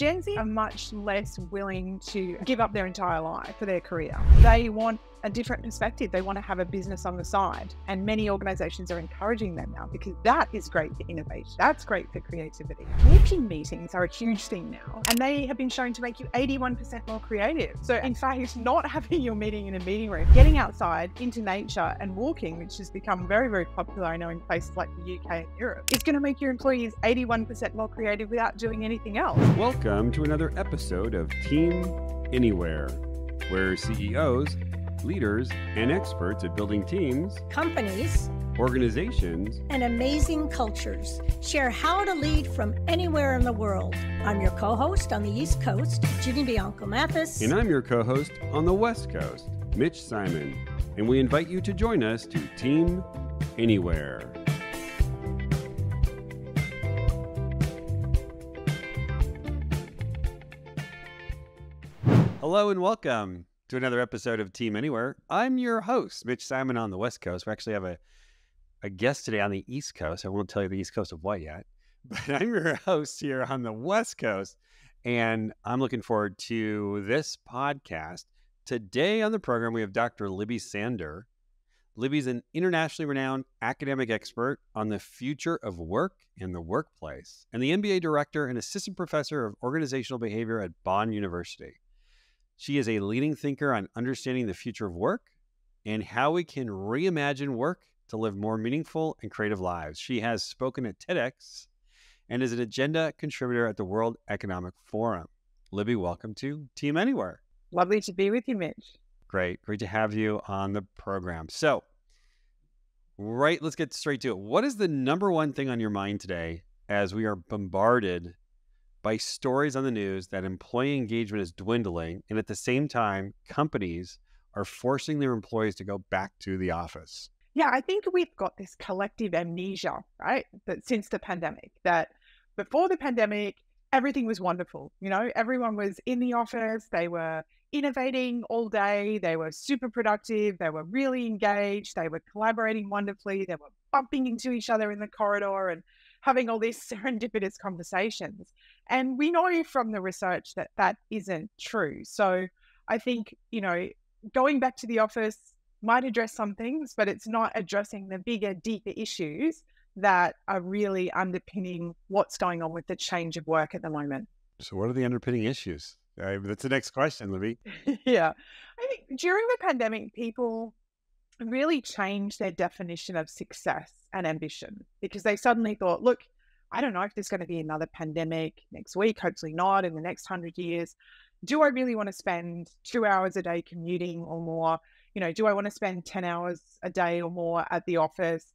Gen Z are much less willing to give up their entire life for their career. They want a different perspective. They want to have a business on the side. And many organizations are encouraging them now because that is great for innovation. That's great for creativity. Walking meetings are a huge thing now, and they have been shown to make you 81% more creative. So in fact, not having your meeting in a meeting room, getting outside into nature and walking, which has become very, very popular, I know, in places like the UK and Europe, is going to make your employees 81% more creative without doing anything else. Welcome to another episode of Team Anywhere, where CEOs, leaders, and experts at building teams, companies, organizations, and amazing cultures share how to lead from anywhere in the world. I'm your co-host on the East Coast, Ginny Bianco-Mathis. And I'm your co-host on the West Coast, Mitch Simon. And we invite you to join us to Team Anywhere. Hello and welcome to another episode of Team Anywhere. I'm your host, Mitch Simon on the West Coast. We actually have a guest today on the East Coast. I won't tell you the East Coast of what yet, but I'm your host here on the West Coast, and I'm looking forward to this podcast. Today on the program, we have Dr. Libby Sander. Libby's an internationally renowned academic expert on the future of work and the workplace, and the MBA director and assistant professor of organizational behavior at Bonn University. She is a leading thinker on understanding the future of work and how we can reimagine work to live more meaningful and creative lives. She has spoken at TEDx and is an agenda contributor at the World Economic Forum. Libby, welcome to Team Anywhere. Lovely to be with you, Mitch. Great to have you on the program. So, let's get straight to it. What is the number one thing on your mind today as we are bombarded by stories on the news that employee engagement is dwindling, and at the same time, companies are forcing their employees to go back to the office? Yeah, I think we've got this collective amnesia, right? That since the pandemic, that before the pandemic, everything was wonderful. You know, everyone was in the office, they were innovating all day, they were super productive, they were really engaged, they were collaborating wonderfully, they were bumping into each other in the corridor and having all these serendipitous conversations. And we know from the research that that isn't true. So I think, going back to the office might address some things, but it's not addressing the bigger, deeper issues that are really underpinning what's going on with the change of work at the moment. So what are the underpinning issues? That's the next question, Libby. Yeah. I think during the pandemic, people really changed their definition of success and ambition because they suddenly thought, look, I don't know if there's going to be another pandemic next week, hopefully not in the next 100 years. Do I really want to spend 2 hours a day commuting or more? Do I want to spend 10 hours a day or more at the office?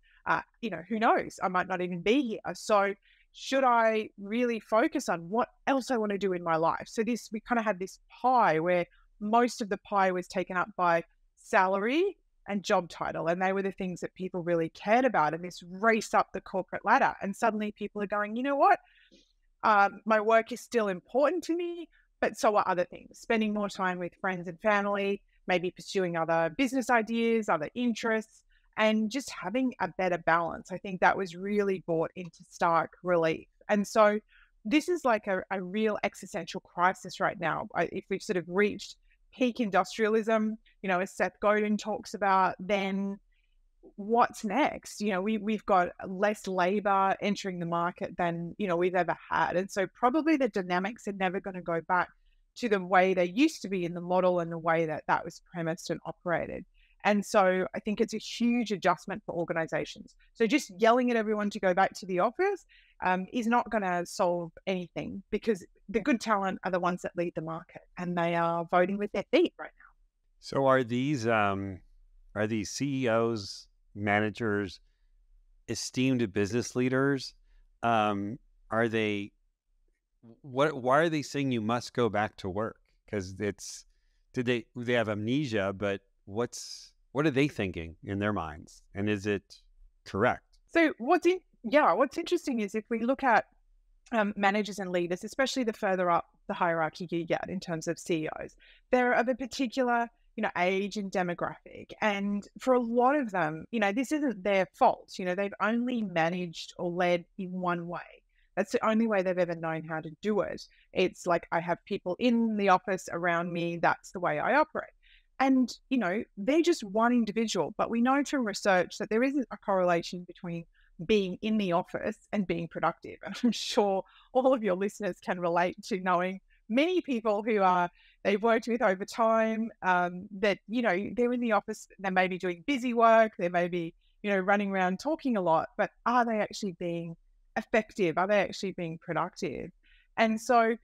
Who knows? I might not even be here. So should I really focus on what else I want to do in my life? So we kind of had this pie where most of the pie was taken up by salary and job title. And they were the things that people really cared about in this race up the corporate ladder. And suddenly people are going, you know what? My work is still important to me, but so are other things. Spending more time with friends and family, maybe pursuing other business ideas, other interests, and just having a better balance. I think that was really brought into stark relief. And so this is like a real existential crisis right now. If we've sort of reached peak industrialism, as Seth Godin talks about, then what's next? We've got less labor entering the market than, we've ever had. And so probably the dynamics are never going to go back to the way they used to be in the model and the way that was premised and operated. And so I think it's a huge adjustment for organizations. So just yelling at everyone to go back to the office is not going to solve anything because the good talent are the ones that lead the market and they are voting with their feet right now. So are these CEOs, managers, esteemed business leaders? Why are they saying you must go back to work? Because they have amnesia, but what are they thinking in their minds? And is it correct? So what's interesting is if we look at managers and leaders, especially the further up the hierarchy you get in terms of CEOs, they're of a particular age and demographic. And for a lot of them, this isn't their fault. They've only managed or led in one way. That's the only way they've ever known how to do it. It's like, I have people in the office around me. That's the way I operate. And, they're just one individual, but we know from research that there isn't a correlation between being in the office and being productive. And I'm sure all of your listeners can relate to knowing many people who they've worked with over time, that, they're in the office, they may be doing busy work, they may be, running around talking a lot, but are they actually being effective? Are they actually being productive? And so,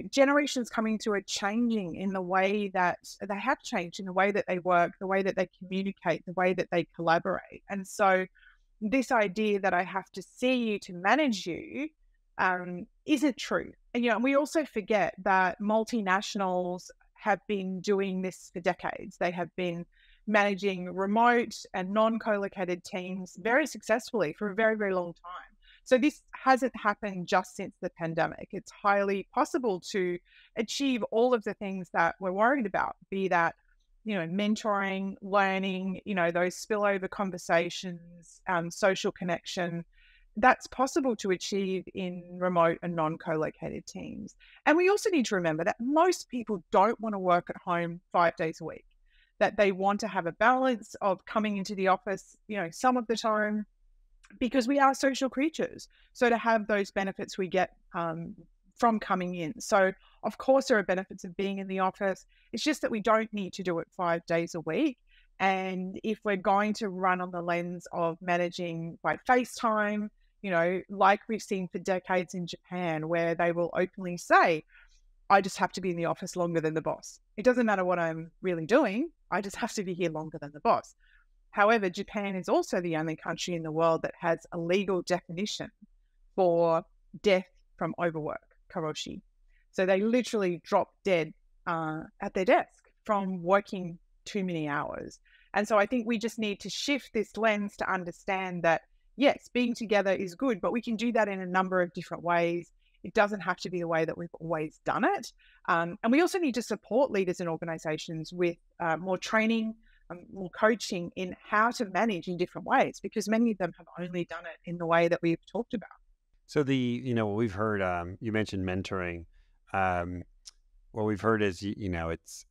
generations coming to are changing in the way that they have changed, in the way that they work, the way that they communicate, the way that they collaborate. And so this idea that I have to see you to manage you isn't true. And, we also forget that multinationals have been doing this for decades. They have been managing remote and non-co-located teams very successfully for a very, very long time. So this hasn't happened just since the pandemic. It's highly possible to achieve all of the things that we're worried about, be that, mentoring, learning, those spillover conversations, social connection. That's possible to achieve in remote and non-co-located teams. And we also need to remember that most people don't want to work at home 5 days a week, that they want to have a balance of coming into the office, some of the time, because we are social creatures. So to have those benefits we get from coming in. So of course there are benefits of being in the office. It's just that we don't need to do it 5 days a week. And if we're going to run on the lens of managing by FaceTime, like we've seen for decades in Japan, where they will openly say, I just have to be in the office longer than the boss. It doesn't matter what I'm really doing. I just have to be here longer than the boss. However, Japan is also the only country in the world that has a legal definition for death from overwork, karoshi. So they literally drop dead at their desk from working too many hours. And so I think we just need to shift this lens to understand that, yes, being together is good, but we can do that in a number of different ways. It doesn't have to be the way that we've always done it. And we also need to support leaders and organizations with more training, more coaching in how to manage in different ways, because many of them have only done it in the way that we've talked about. So what we've heard, you mentioned mentoring. What we've heard is, it's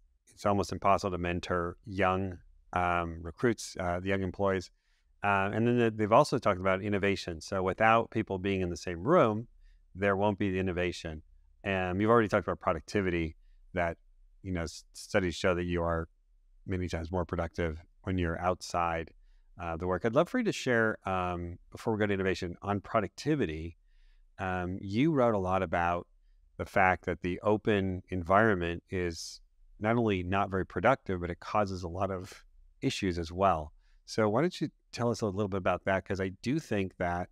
almost impossible to mentor young recruits, the young employees. And then they've also talked about innovation. So without people being in the same room, there won't be the innovation. And you've already talked about productivity, that, studies show that you are many times more productive when you're outside the work. I'd love for you to share, before we go to innovation, on productivity. You wrote a lot about the fact that the open environment is not only not very productive, but it causes a lot of issues as well. So why don't you tell us a little bit about that? Because I do think that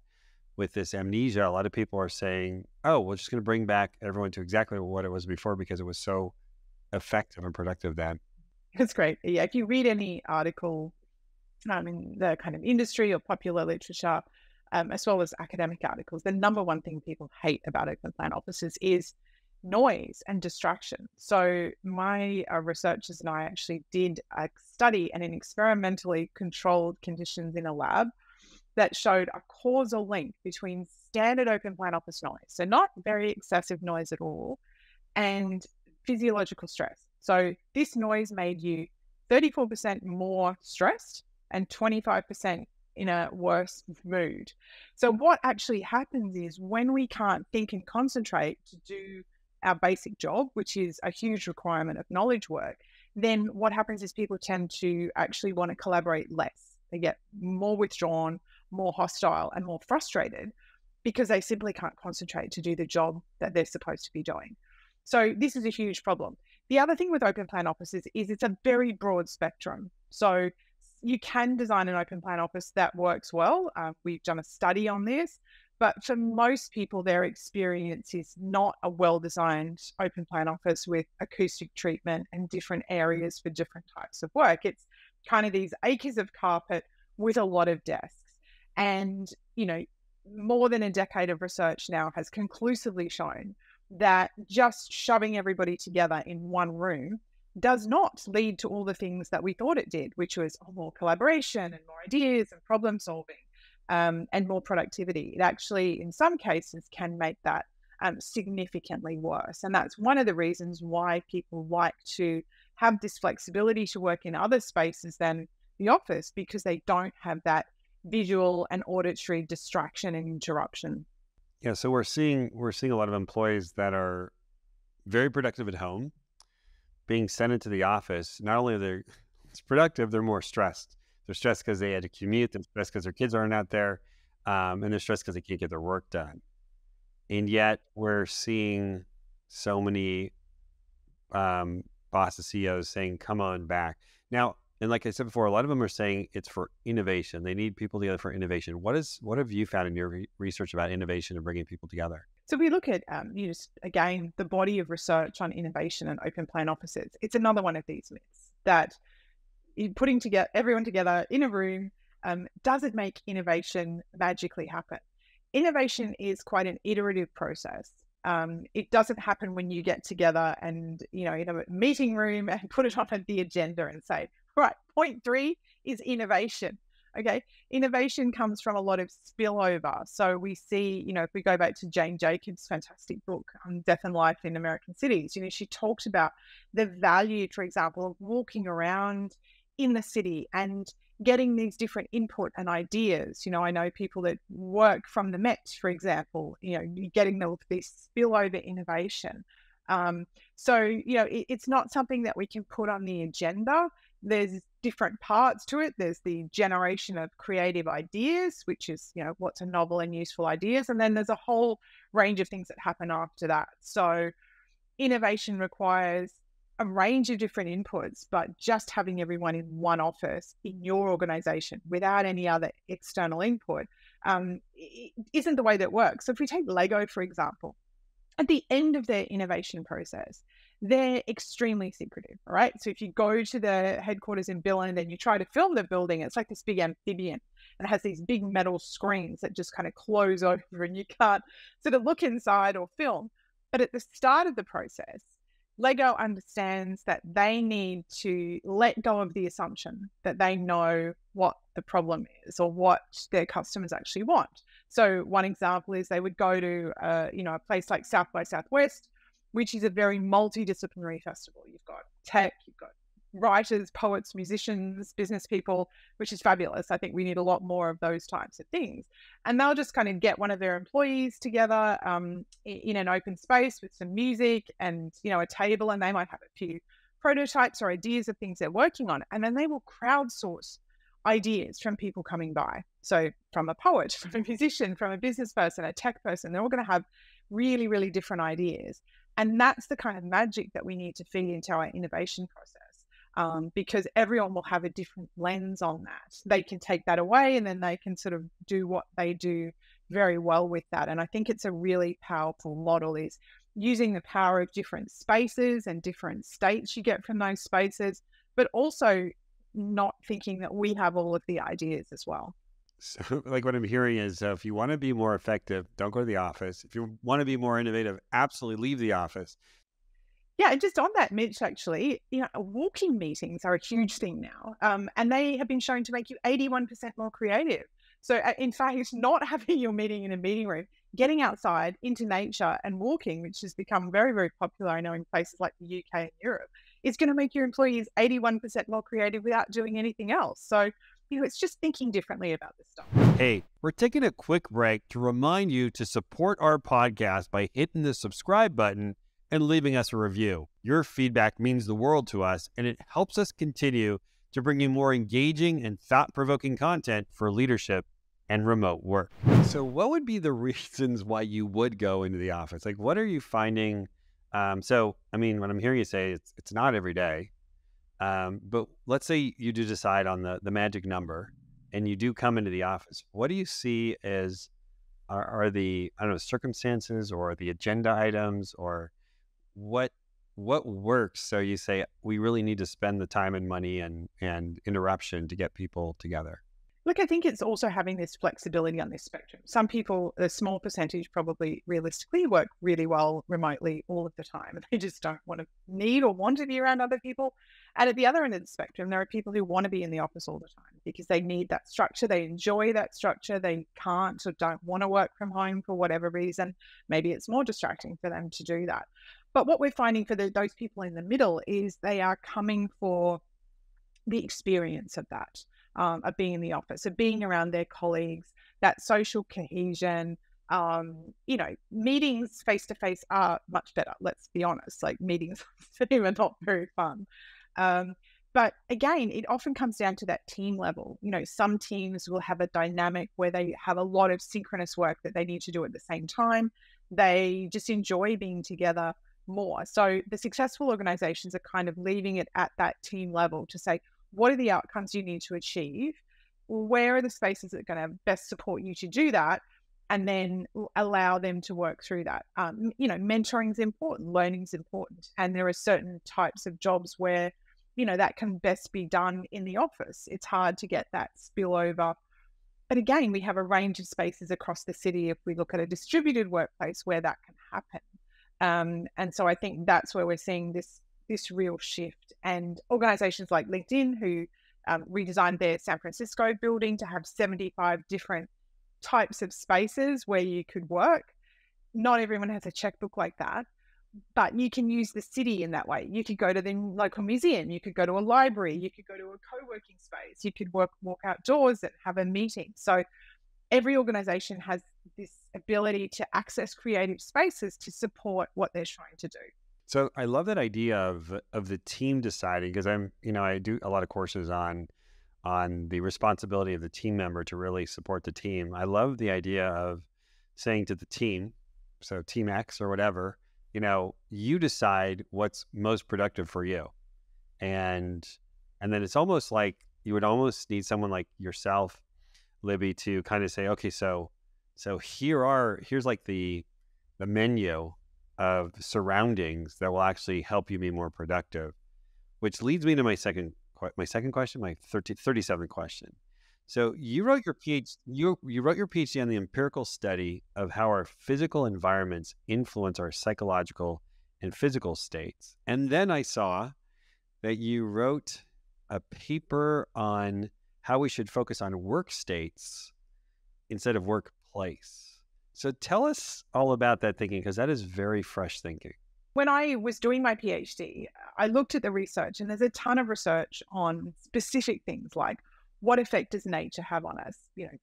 with this amnesia, a lot of people are saying, oh, we're just going to bring back everyone to exactly what it was before because it was so effective and productive then. That's great. Yeah, if you read any article in the kind of industry or popular literature, as well as academic articles, the number one thing people hate about open plan offices is noise and distraction. So my researchers and I actually did a study and in experimentally controlled conditions in a lab that showed a causal link between standard open plan office noise, so not very excessive noise at all, and physiological stress. So this noise made you 34% more stressed and 25% in a worse mood. So what actually happens is when we can't think and concentrate to do our basic job, which is a huge requirement of knowledge work, then what happens is people tend to actually want to collaborate less. They get more withdrawn, more hostile, and more frustrated because they simply can't concentrate to do the job that they're supposed to be doing. So this is a huge problem. The other thing with open plan offices is it's a very broad spectrum. So you can design an open plan office that works well. We've done a study on this, but for most people, their experience is not a well-designed open plan office with acoustic treatment and different areas for different types of work. It's kind of these acres of carpet with a lot of desks. And, more than a decade of research now has conclusively shown that just shoving everybody together in one room does not lead to all the things that we thought it did, which was more collaboration and more ideas and problem solving. and more productivity. It actually, in some cases, can make that significantly worse. And that's one of the reasons why people like to have this flexibility to work in other spaces than the office, because they don't have that visual and auditory distraction and interruption. Yeah, so we're seeing a lot of employees that are very productive at home being sent into the office. Not only are they productive, they're more stressed. They're stressed because they had to commute. They're stressed because their kids aren't out there, and they're stressed because they can't get their work done. And yet, we're seeing so many bosses, CEOs saying, "Come on back now." And like I said before, a lot of them are saying it's for innovation. They need people together for innovation. What have you found in your research about innovation and bringing people together? So we look at, again, the body of research on innovation and open plan offices. It's another one of these myths that putting everyone together in a room doesn't make innovation magically happen. Innovation is quite an iterative process. It doesn't happen when you get together and, in a meeting room and put it on the agenda and say, right, point 3 is innovation. Okay. Innovation comes from a lot of spillover. So we see, if we go back to Jane Jacobs' fantastic book, Death and Life in American Cities, she talked about the value, for example, of walking around in the city and getting these different input and ideas. I know people that work from the Met, for example, getting this spillover innovation. It's not something that we can put on the agenda. There's different parts to it. There's the generation of creative ideas, which is, what's a novel and useful ideas. And then there's a whole range of things that happen after that. So innovation requires a range of different inputs, but just having everyone in one office in your organization without any other external input isn't the way that works. So if we take Lego, for example, at the end of their innovation process, they're extremely secretive, right? So if you go to the headquarters in Billund and you try to film the building, it's like this big amphibian and it has these big metal screens that just kind of close over and you can't sort of look inside or film. But at the start of the process, Lego understands that they need to let go of the assumption that they know what the problem is or what their customers actually want. So one example is they would go to a place like South by Southwest, which is a very multidisciplinary festival. You've got tech, you've got writers, poets, musicians, business people, which is fabulous. I think we need a lot more of those types of things. And they'll just kind of get one of their employees together in an open space with some music and, a table, and they might have a few prototypes or ideas of things they're working on. And then they will crowdsource ideas from people coming by. So from a poet, from a musician, from a business person, a tech person, they're all going to have really, really different ideas. And that's the kind of magic that we need to feed into our innovation process, because everyone will have a different lens on that. They can take that away and then they can sort of do what they do very well with that. And I think it's a really powerful model, is using the power of different spaces and different states you get from those spaces, but also not thinking that we have all of the ideas as well. So like what I'm hearing is if you want to be more effective, don't go to the office. If you want to be more innovative, absolutely leave the office. Yeah, and just on that, Mitch, actually, walking meetings are a huge thing now, and they have been shown to make you 81% more creative. So in fact, it's not having your meeting in a meeting room, getting outside into nature and walking, which has become very, very popular, I know, in places like the UK and Europe, is going to make your employees 81% more creative without doing anything else. So, it's just thinking differently about this stuff. Hey, we're taking a quick break to remind you to support our podcast by hitting the subscribe button and leaving us a review. Your feedback means the world to us, and it helps us continue to bring you more engaging and thought-provoking content for leadership and remote work. So what would be the reasons why you would go into the office? Like, what are you finding? When I'm hearing you say it's not every day, but let's say you do decide on the magic number and you do come into the office. What do you see as are the, circumstances or the agenda items, or what works? So you say we really need to spend the time and money and interruption to get people together. Look, I think it's also having this flexibility on this spectrum. Some people, a small percentage probably realistically work really well remotely all of the time. They just don't need or want to be around other people. And at the other end of the spectrum, there are people who want to be in the office all the time because they need that structure. They enjoy that structure. They can't or don't want to work from home for whatever reason. Maybe it's more distracting for them to do that. But what we're finding for those people in the middle is they are coming for the experience of that. Of being in the office, of being around their colleagues, that social cohesion. Meetings face to face are much better. Let's be honest, like meetings are not very fun. But again, it often comes down to that team level. Some teams will have a dynamic where they have a lot of synchronous work that they need to do at the same time. They just enjoy being together more. So the successful organizations are kind of leaving it at that team level to say, what are the outcomes you need to achieve? Where are the spaces that are going to best support you to do that? And then allow them to work through that. Mentoring is important, learning is important. And there are certain types of jobs where, that can best be done in the office. It's hard to get that spillover. But again, we have a range of spaces across the city if we look at a distributed workplace where that can happen. And so I think that's where we're seeing this real shift. And organizations like LinkedIn, who redesigned their San Francisco building to have 75 different types of spaces where you could work. Not everyone has a checkbook like that, but you can use the city in that way. You could go to the local museum, you could go to a library, you could go to a co-working space, you could walk outdoors and have a meeting. So every organization has this ability to access creative spaces to support what they're trying to do. So I love that idea of the team deciding, because I do a lot of courses on the responsibility of the team member to really support the team. I love the idea of saying to the team, so team X or whatever, you decide what's most productive for you. And then it's almost like you would almost need someone like yourself, Libby, to kind of say, okay, so here's like the menu of surroundings that will actually help you be more productive, which leads me to my second question, my 37th question. So you wrote your PhD on the empirical study of how our physical environments influence our psychological and physical states. And then I saw that you wrote a paper on how we should focus on work states instead of workplace. So tell us all about that thinking, because that is very fresh thinking. When I was doing my PhD, I looked at the research, and there's a ton of research on specific things like what effect does nature have on us,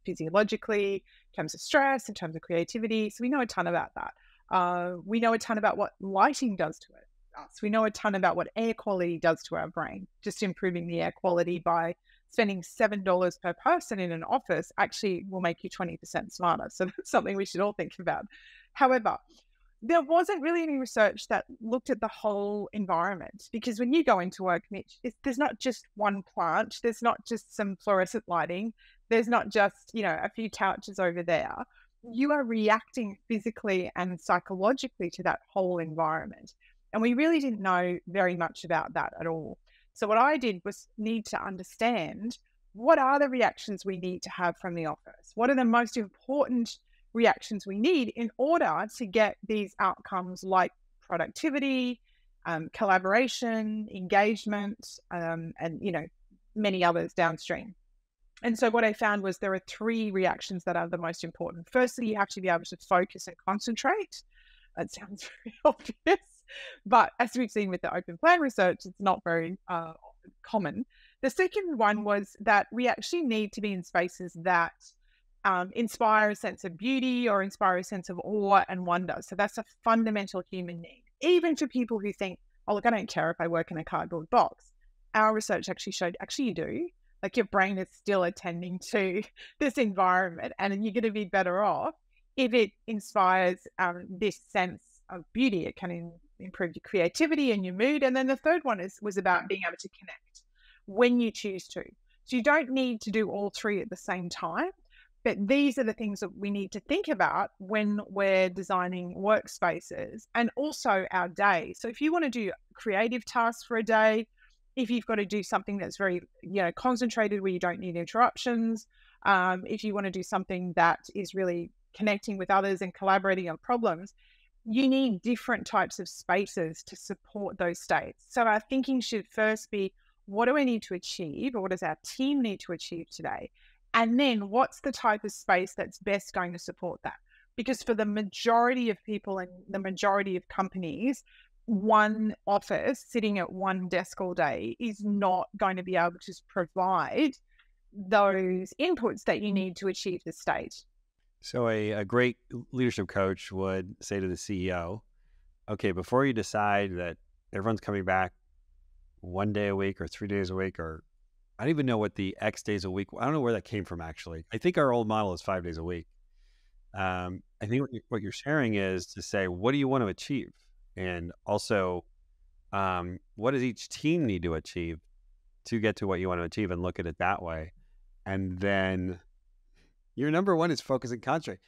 physiologically, in terms of stress, in terms of creativity. So we know a ton about that. We know a ton about what lighting does to us. We know a ton about what air quality does to our brain. Just improving the air quality by spending $7 per person in an office actually will make you 20% smarter. So that's something we should all think about. However, there wasn't really any research that looked at the whole environment, because when you go into work, Mitch, there's not just one plant, there's not just some fluorescent lighting, there's not just, a few couches over there. You are reacting physically and psychologically to that whole environment. And we really didn't know very much about that at all. So what I did was need to understand, what are the reactions we need to have from the office? What are the most important reactions we need in order to get these outcomes like productivity, collaboration, engagement, and many others downstream. And so what I found was there are 3 reactions that are the most important. Firstly, you have to be able to focus and concentrate. That sounds very obvious, but as we've seen with the open plan research, it's not very common. The second one was that we actually need to be in spaces that inspire a sense of beauty or inspire a sense of awe and wonder. So that's a fundamental human need. Even for people who think, oh, look, I don't care if I work in a cardboard box. Our research actually showed, you do. Like, your brain is still attending to this environment, and you're going to be better off if it inspires this sense of beauty. It can improve your creativity and your mood. And then the third one was about being able to connect when you choose to. So you don't need to do all 3 at the same time. But these are the things that we need to think about when we're designing workspaces and also our day. So if you want to do creative tasks for a day, if you've got to do something that's very, concentrated where you don't need interruptions, if you want to do something that is really connecting with others and collaborating on problems, you need different types of spaces to support those states. So our thinking should first be, what do I need to achieve, or what does our team need to achieve today? And then what's the type of space that's best going to support that? Because for the majority of people and the majority of companies, one office sitting at one desk all day is not going to be able to provide those inputs that you need to achieve the state. So a great leadership coach would say to the CEO, okay, before you decide that everyone's coming back 1 day a week or 3 days a week, or I don't even know what the X days a week, I don't know where that came from actually. I think our old model is 5 days a week. I think what you're sharing is to say, what do you want to achieve? And also, what does each team need to achieve to get to what you want to achieve, and look at it that way. And then your number one is focus and concentrate.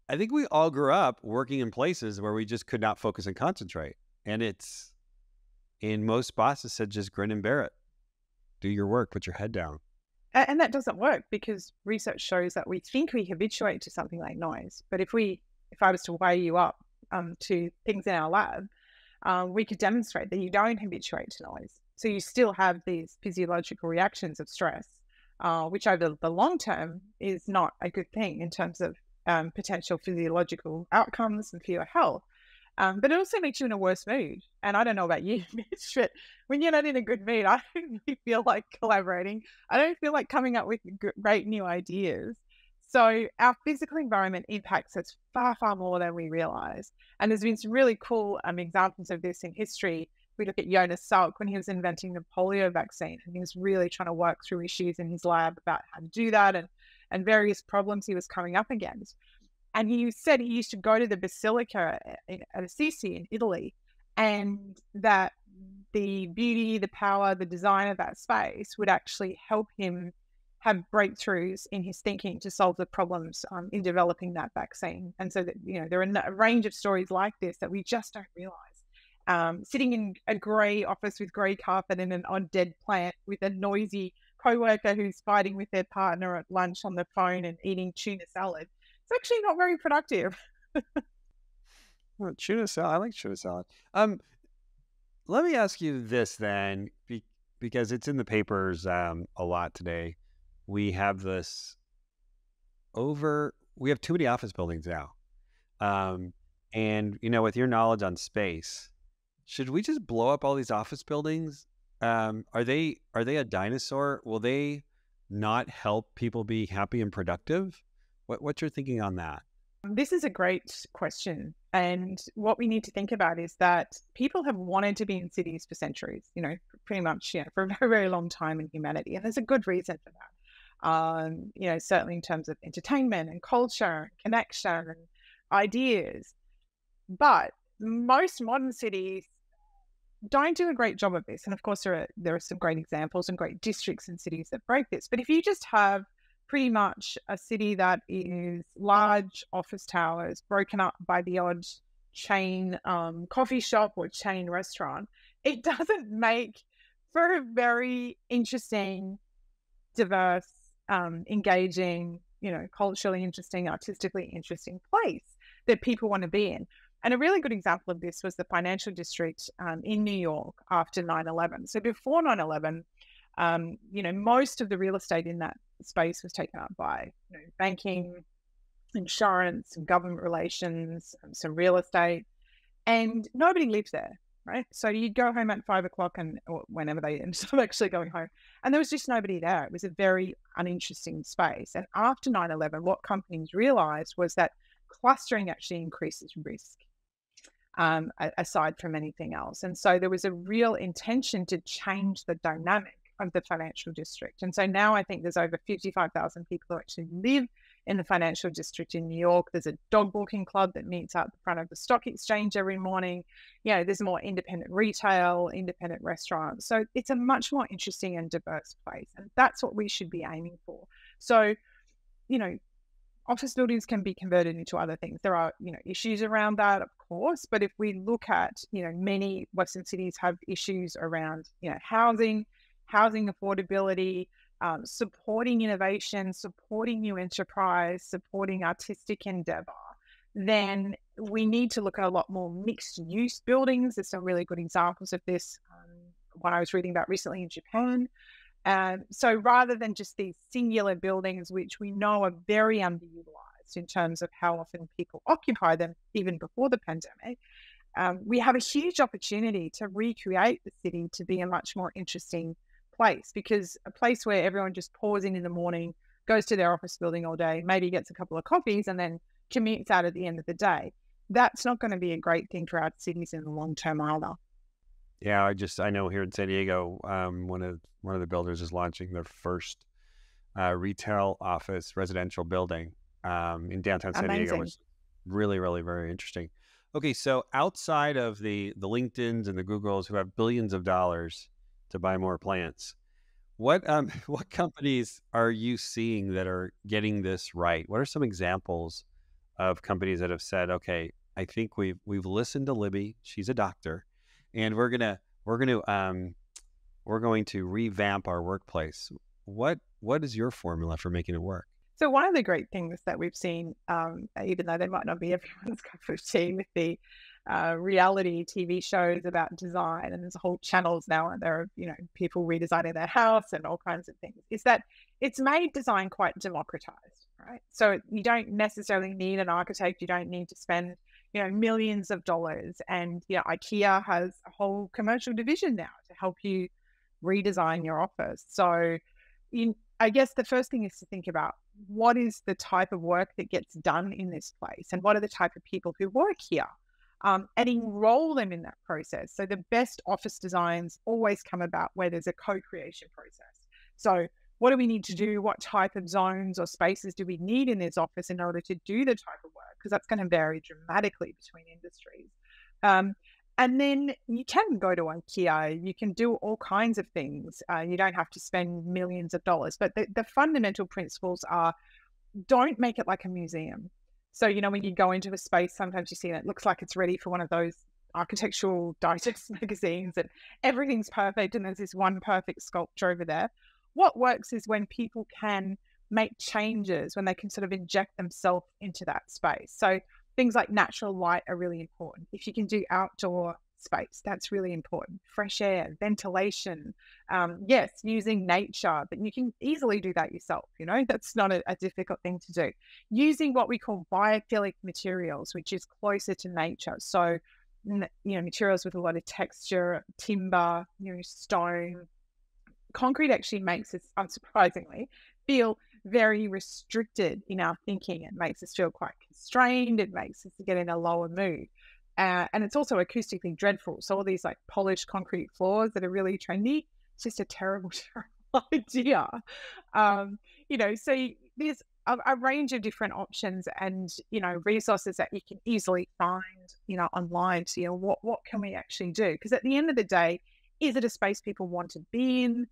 I think we all grew up working in places where we just could not focus and concentrate. And it's, in most bosses said, just grin and bear it. Do your work, put your head down. And that doesn't work, because research shows that we think we habituate to something like noise. But if I was to weigh you up to things in our lab, we could demonstrate that you don't habituate to noise. So you still have these physiological reactions of stress, which over the long term is not a good thing in terms of potential physiological outcomes and for your health. But it also makes you in a worse mood. And I don't know about you, Mitch, but when you're not in a good mood, I don't really feel like collaborating. I don't feel like coming up with great new ideas. So our physical environment impacts us far, far more than we realize. And there's been some really cool examples of this in history. We look at Jonas Salk when he was inventing the polio vaccine, and he was really trying to work through issues in his lab about how to do that and various problems he was coming up against. And he said he used to go to the Basilica at Assisi in Italy, and that the beauty, the power, the design of that space would actually help him have breakthroughs in his thinking to solve the problems in developing that vaccine. And so that, there are a range of stories like this that we just don't realize. Sitting in a grey office with grey carpet in an odd dead plant with a noisy co-worker who's fighting with their partner at lunch on the phone and eating tuna salad. It's actually not very productive. Well, tuna salad. I like tuna salad. Let me ask you this then, because it's in the papers a lot today. We have we have too many office buildings now. And, with your knowledge on space, should we just blow up all these office buildings? Are they a dinosaur? Will they not help people be happy and productive? What's your thinking on that? This is a great question. And what we need to think about is that people have wanted to be in cities for centuries, pretty much, for a very, very long time in humanity. And there's a good reason for that. Certainly in terms of entertainment and culture, and connection and ideas. But most modern cities don't do a great job of this. And of course, there are some great examples and great districts and cities that break this. But if you just have pretty much a city that is large office towers broken up by the odd chain coffee shop or chain restaurant, it doesn't make for a very interesting, diverse, engaging, culturally interesting, artistically interesting place that people want to be in. And a really good example of this was the financial district in New York after 9/11. So before 9/11, most of the real estate in that space was taken up by banking, insurance, and government relations, some real estate, and nobody lived there, right? So you'd go home at 5 o'clock or whenever they ended up actually going home, and there was just nobody there. It was a very uninteresting space. And after 9/11, what companies realized was that clustering actually increases risk, aside from anything else. And so there was a real intention to change the dynamic of the financial district. And so now I think there's over 55,000 people who actually live in the financial district in New York. There's a dog walking club that meets out the front of the stock exchange every morning. There's more independent retail, independent restaurants. So it's a much more interesting and diverse place. And that's what we should be aiming for. So, office buildings can be converted into other things. There are, issues around that, of course. But if we look at, many Western cities have issues around, housing affordability, supporting innovation, supporting new enterprise, supporting artistic endeavor, then we need to look at a lot more mixed use buildings. There's some really good examples of this. One I was reading about recently in Japan. So rather than just these singular buildings, which we know are very underutilized in terms of how often people occupy them, even before the pandemic, we have a huge opportunity to recreate the city to be a much more interesting place, because a place where everyone just pours in the morning, goes to their office building all day, maybe gets a couple of coffees and then commutes out at the end of the day. That's not going to be a great thing for our cities in the long term either. Yeah, I know here in San Diego, one of the builders is launching their first retail office residential building in downtown San Diego, which is really, really very interesting. Okay, so outside of the LinkedIns and the Googles who have billions of dollars to buy more plants, what companies are you seeing that are getting this right? What are some examples of companies that have said, okay, I think we've listened to Libby, she's a doctor, and we're going to revamp our workplace. What is your formula for making it work? So one of the great things that we've seen, even though they might not be everyone's cup of tea, with the reality TV shows about design, and there's whole channels now and there are, people redesigning their house and all kinds of things, is that it's made design quite democratized, right? So you don't necessarily need an architect. You don't need to spend millions of dollars. And IKEA has a whole commercial division now to help you redesign your office. So I guess the first thing is to think about what is the type of work that gets done in this place, and what are the type of people who work here, and enroll them in that process. So the best office designs always come about where there's a co-creation process. So what do we need to do? What type of zones or spaces do we need in this office in order to do the type of work? Because that's going to vary dramatically between industries. And then you can go to IKEA. You can do all kinds of things. You don't have to spend millions of dollars. But the fundamental principles are, don't make it like a museum. So, when you go into a space, sometimes you see it looks like it's ready for one of those architectural digest magazines and everything's perfect and there's this one perfect sculpture over there. What works is when people can make changes, when they can sort of inject themselves into that space. So things like natural light are really important. If you can do outdoor space, that's really important. Fresh air, ventilation, yes, using nature, but you can easily do that yourself. That's not a difficult thing to do. Using what we call biophilic materials, which is closer to nature. So, materials with a lot of texture, timber, stone. Concrete actually makes us, unsurprisingly, feel very restricted in our thinking. It makes us feel quite constrained. It makes us get in a lower mood. And it's also acoustically dreadful. So all these like polished concrete floors that are really trendy, it's just a terrible, terrible idea. So there's a range of different options and, resources that you can easily find, online to, what can we actually do? Because at the end of the day, is it a space people want to be in?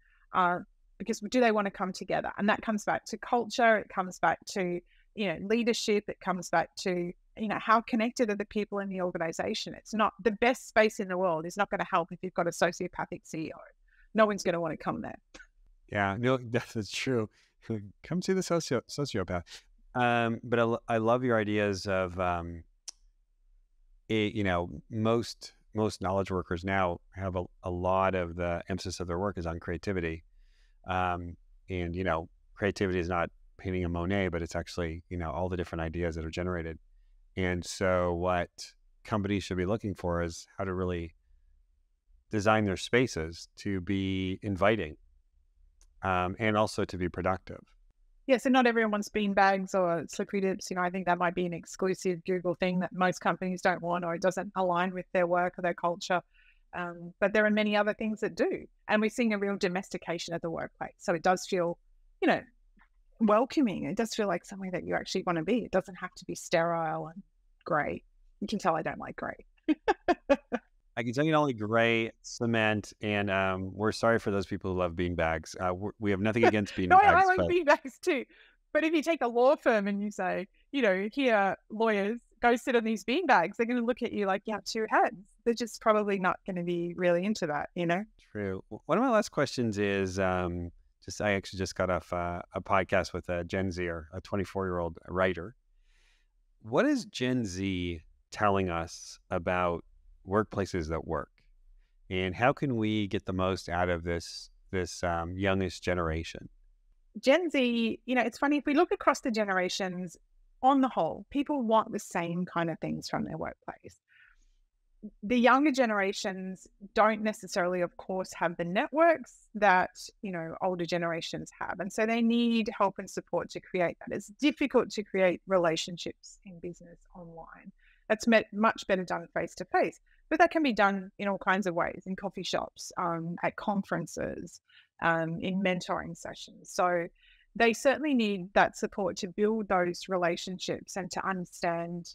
Because do they want to come together? And that comes back to culture. It comes back to, leadership. It comes back to, how connected are the people in the organization? It's not the best space in the world. It's not going to help if you've got a sociopathic CEO. No one's going to want to come there. Yeah, no, that's true. Come see the sociopath. But I love your ideas of, most knowledge workers now have a lot of the emphasis of their work is on creativity. And, creativity is not painting a Monet, but it's actually, all the different ideas that are generated. And so what companies should be looking for is how to really design their spaces to be inviting, and also to be productive. Yeah, so not everyone wants beanbags or slippery dips. I think that might be an exclusive Google thing that most companies don't want, or it doesn't align with their work or their culture. But there are many other things that do. And we're seeing a real domestication of the workplace. So it does feel, welcoming. It does feel like somewhere that you actually want to be. It doesn't have to be sterile and grey. You can tell I don't like grey. I can tell you don't like gray, cement, and we're sorry for those people who love beanbags. We have nothing against beanbags. No, I like beanbags too. But if you take a law firm and you say, here, lawyers, go sit on these beanbags, they're going to look at you like you have two heads. They're just probably not going to be really into that, True. One of my last questions is, I actually just got off a podcast with a Gen Zer, a 24-year-old writer. What is Gen Z telling us about workplaces that work? And how can we get the most out of this youngest generation? Gen Z, it's funny, if we look across the generations, on the whole, people want the same kind of things from their workplace. The younger generations don't necessarily, of course, have the networks that, older generations have. And so they need help and support to create that. It's difficult to create relationships in business online. That's much better done face to face. But that can be done in all kinds of ways, in coffee shops, at conferences, in mentoring sessions. So they certainly need that support to build those relationships and to understand,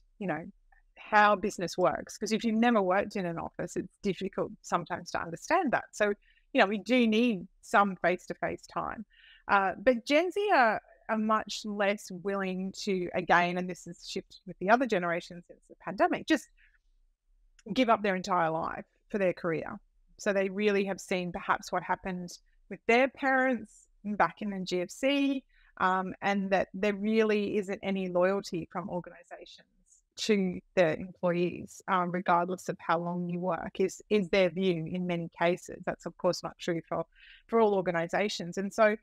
how business works. Because if you've never worked in an office, it's difficult sometimes to understand that. So, we do need some face-to-face time. But Gen Z are much less willing to, again, and this has shifted with the other generation since the pandemic, just give up their entire life for their career. So they really have seen perhaps what happened with their parents back in the GFC, and that there really isn't any loyalty from organizations to their employees, regardless of how long you work, is their view in many cases. That's of course not true for all organizations. And so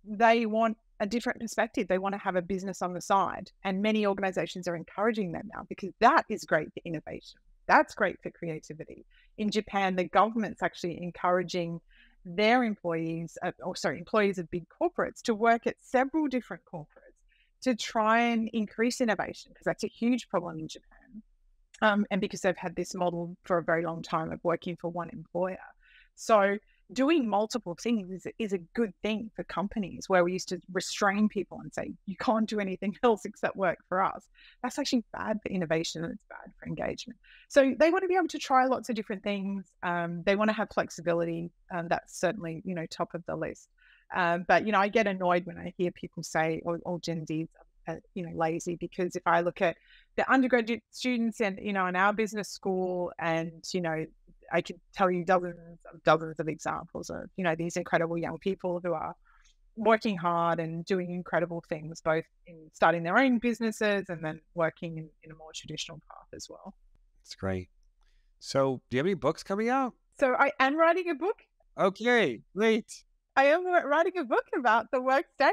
they want a different perspective. They want to have a business on the side. And many organizations are encouraging that now, because that is great for innovation. That's great for creativity. In Japan, the government's actually encouraging their employees of big corporates to work at several different corporates to try and increase innovation, because that's a huge problem in Japan. And because they've had this model for a very long time of working for one employer. So doing multiple things is a good thing for companies, where we used to restrain people and say, you can't do anything else except work for us. That's actually bad for innovation, and it's bad for engagement. So they want to be able to try lots of different things. They want to have flexibility. That's certainly, top of the list. But, I get annoyed when I hear people say, all Gen Zs are, lazy, because if I look at the undergraduate students and, in our business school, and, I could tell you dozens of examples of, these incredible young people who are working hard and doing incredible things, both in starting their own businesses and then working in a more traditional path as well. That's great. So do you have any books coming out? So I am writing a book. Okay, great. I am writing a book about the workspace.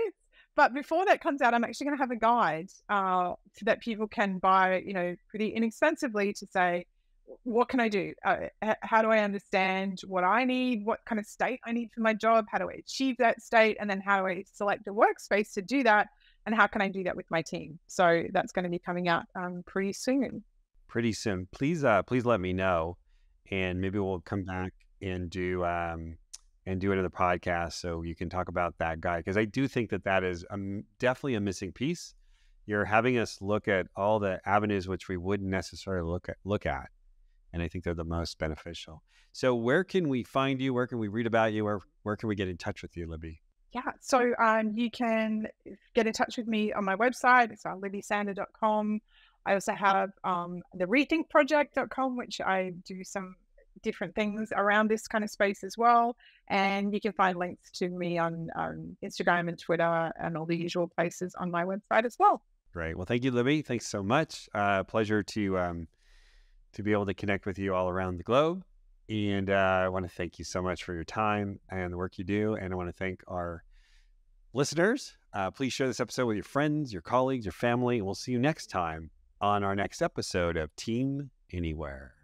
But before that comes out, I'm actually going to have a guide that people can buy, pretty inexpensively, to say, what can I do? How do I understand what I need? What kind of state I need for my job? How do I achieve that state? And then how do I select a workspace to do that? And how can I do that with my team? So that's going to be coming out pretty soon. Pretty soon. Please let me know, and maybe we'll come back and do another podcast so you can talk about that guy, because I do think that is definitely a missing piece. You're having us look at all the avenues which we wouldn't necessarily look at. And I think they're the most beneficial. So where can we find you? Where can we read about you? Where can we get in touch with you, Libby? Yeah, so you can get in touch with me on my website. It's libbysander.com. I also have the rethinkproject.com, which I do some different things around this kind of space as well. And you can find links to me on Instagram and Twitter and all the usual places on my website as well. Great. Well, thank you, Libby. Thanks so much. Pleasure to be able to connect with you all around the globe. And I want to thank you so much for your time and the work you do. And I want to thank our listeners. Please share this episode with your friends, your colleagues, your family, and we'll see you next time on our next episode of Team Anywhere.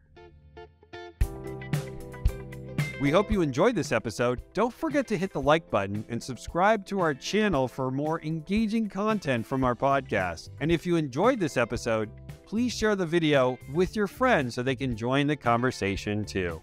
We hope you enjoyed this episode. Don't forget to hit the like button and subscribe to our channel for more engaging content from our podcast. And if you enjoyed this episode, please share the video with your friends so they can join the conversation too.